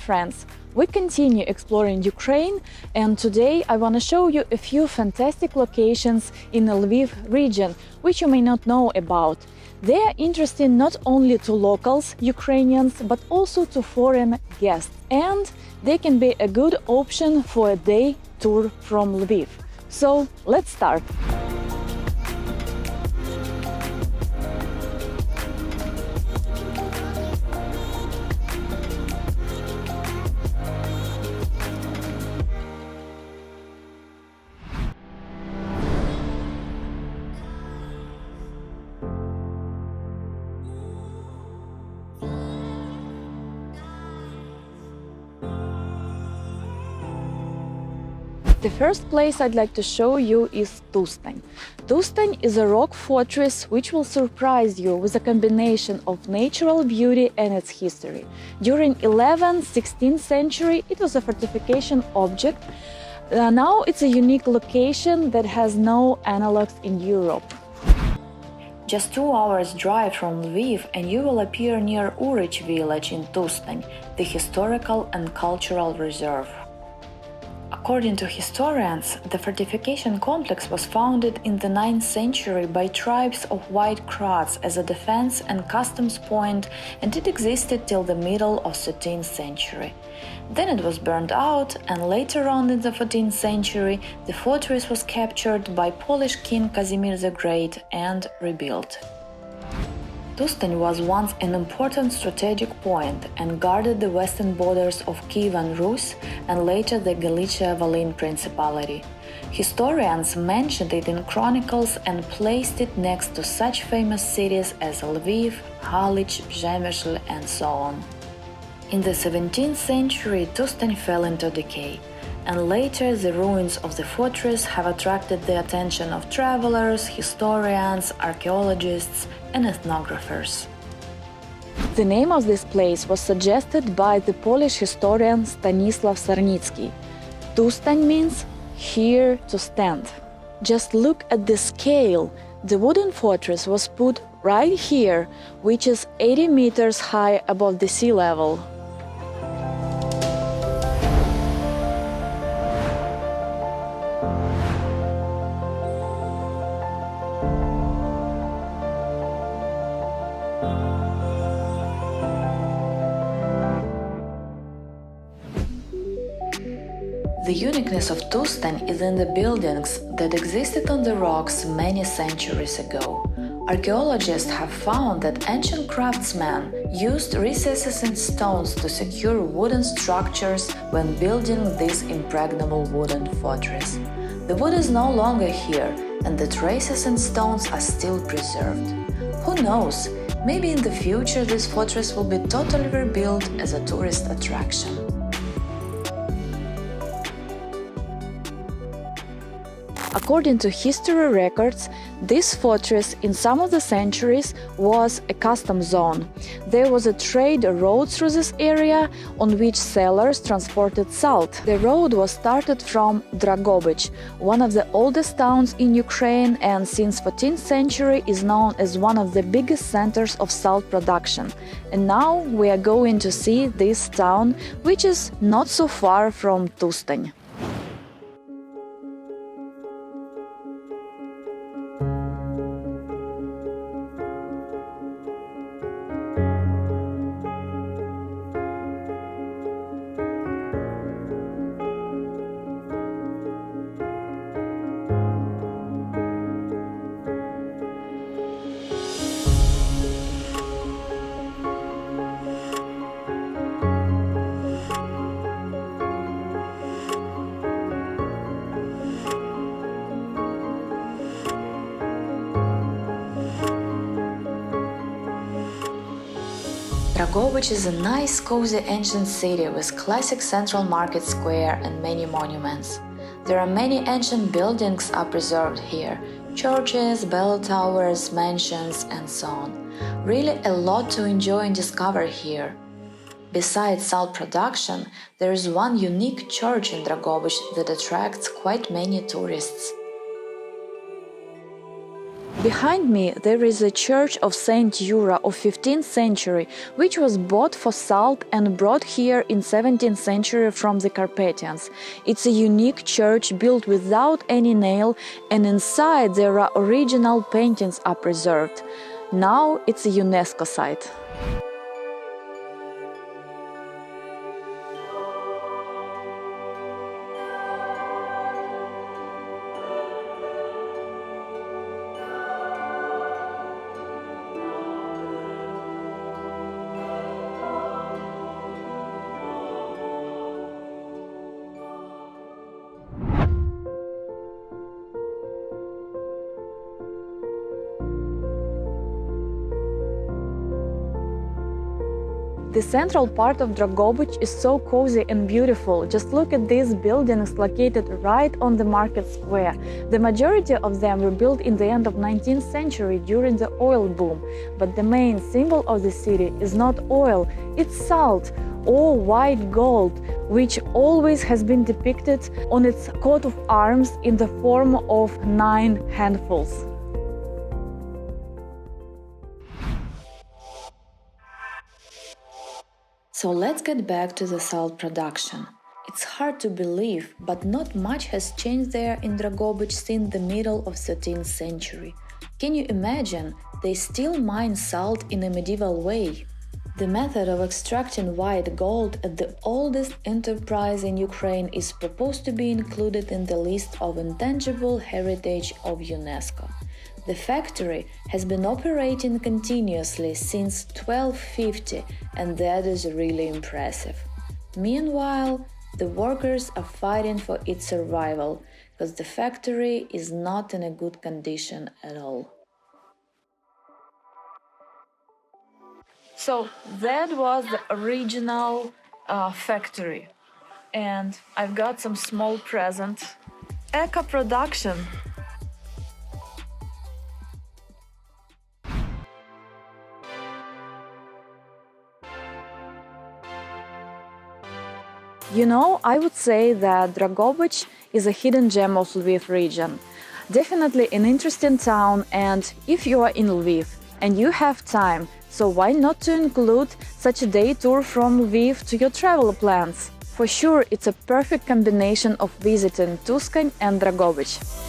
friends, we continue exploring Ukraine, and today I want to show you a few fantastic locations in the Lviv region, which you may not know about. They are interesting not only to locals, Ukrainians, but also to foreign guests, and they can be a good option for a day tour from Lviv. So let's start. The first place I'd like to show you is Tustan. Tustan is a rock fortress which will surprise you with a combination of natural beauty and its history. During 11th, 16th century, it was a fortification object. Now it's a unique location that has no analogs in Europe. Just 2 hours drive from Lviv and you will appear near Urich village in Tustan, the historical and cultural reserve. According to historians, the fortification complex was founded in the 9th century by tribes of White Croats as a defense and customs point, and it existed till the middle of 13th century. Then it was burned out, and later on in the 14th century, the fortress was captured by Polish King Casimir the Great and rebuilt. Tustan was once an important strategic point and guarded the western borders of Kievan Rus and later the Galicia-Volyn Principality. Historians mentioned it in chronicles and placed it next to such famous cities as Lviv, Halich, Przemysl, and so on. In the 17th century, Tustan fell into decay, and later the ruins of the fortress have attracted the attention of travelers, historians, archaeologists, and ethnographers. The name of this place was suggested by the Polish historian Stanisław Sarnicki. Tustan means here to stand. Just look at the scale. The wooden fortress was put right here, which is 80 meters high above the sea level. The uniqueness of Tustan is in the buildings that existed on the rocks many centuries ago. Archaeologists have found that ancient craftsmen used recesses in stones to secure wooden structures when building this impregnable wooden fortress. The wood is no longer here, and the traces and stones are still preserved. Who knows, maybe in the future this fortress will be totally rebuilt as a tourist attraction. According to history records, this fortress in some of the centuries was a customs zone. There was a trade road through this area on which sailors transported salt. The road was started from Drohobych, one of the oldest towns in Ukraine, and since 14th century is known as one of the biggest centers of salt production. And now we are going to see this town, which is not so far from Tustan. Drohobych is a nice, cozy ancient city with classic central market square and many monuments. There are many ancient buildings are preserved here: churches, bell towers, mansions, and so on. Really a lot to enjoy and discover here. Besides salt production, there is one unique church in Drohobych that attracts quite many tourists. Behind me there is a church of Saint Yura of 15th century, which was bought for salt and brought here in 17th century from the Carpathians. It's a unique church built without any nail, and inside there are original paintings are preserved. Now it's a UNESCO site. The central part of Drohobych is so cozy and beautiful. Just look at these buildings located right on the market square. The majority of them were built in the end of 19th century during the oil boom. But the main symbol of the city is not oil, it's salt or white gold, which always has been depicted on its coat of arms in the form of 9 handfuls. So let's get back to the salt production. It's hard to believe, but not much has changed there in Drohobych since the middle of 13th century. Can you imagine? They still mine salt in a medieval way. The method of extracting white gold at the oldest enterprise in Ukraine is proposed to be included in the list of intangible heritage of UNESCO. The factory has been operating continuously since 1250, and that is really impressive. Meanwhile, the workers are fighting for its survival, because the factory is not in a good condition at all. So that was the original factory, and I've got some small present. Eco production. You know, I would say that Drohobych is a hidden gem of Lviv region. Definitely an interesting town, and if you are in Lviv and you have time, so why not to include such a day tour from Lviv to your travel plans? For sure, it's a perfect combination of visiting Tustan and Drohobych.